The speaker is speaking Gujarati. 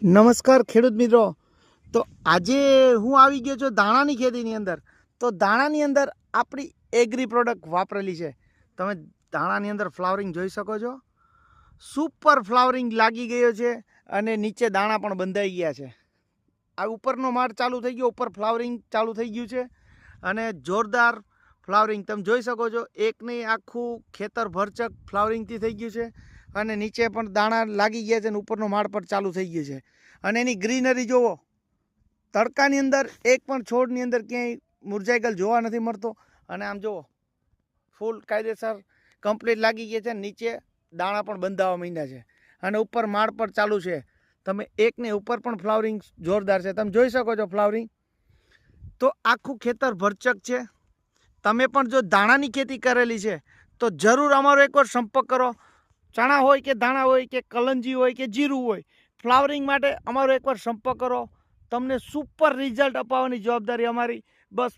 નમસ્કાર ખેડૂત મિત્રો. તો આજે હું આવી ગયો છું દાણાની ખેતીની અંદર. તો દાણાની અંદર આપણી એગ્રી પ્રોડક્ટ વાપરેલી છે. તમે દાણાની અંદર ફ્લાવરિંગ જોઈ શકો છો. સુપર ફ્લાવરિંગ લાગી ગયો છે અને નીચે દાણા પણ બંધાઈ ગયા છે. આ ઉપરનો માળ ચાલુ થઈ ગયો, ઉપર ફ્લાવરિંગ ચાલુ થઈ ગયું છે અને જોરદાર ફ્લાવરિંગ તમે જોઈ શકો છો. એકની આખું ખેતર ભરચક ફ્લાવરિંગથી થઈ ગયું છે અને નીચે પણ દાણા લાગી ગયા છે અને ઉપરનો માળ પણ ચાલુ થઈ ગયો છે. અને એની ગ્રીનરી જુઓ, તડકાની અંદર એક પણ છોડની અંદર ક્યાંય મુરઝાઈ જોવા નથી મળતો. અને આમ જુઓ, ફૂલ કાયદેસર કમ્પ્લીટ લાગી ગયા છે. નીચે દાણા પણ બંધાવા માંડ્યા છે અને ઉપર માળ પણ ચાલુ છે. તમે એકને ઉપર પણ ફ્લાવરિંગ જોરદાર છે, તમે જોઈ શકો છો ફ્લાવરિંગ. તો આખું ખેતર ભરચક છે. તમે પણ જો દાણાની ખેતી કરેલી છે તો જરૂર અમારો એકવાર સંપર્ક કરો. ચણા હોય કે દાણા હોય કે કલંજી હોય કે જીરું હોય, ફ્લાવરિંગ માટે અમારો એકવાર સંપર્ક કરો. તમને સુપર રિઝલ્ટ અપાવવાની જવાબદારી અમારી. બસ.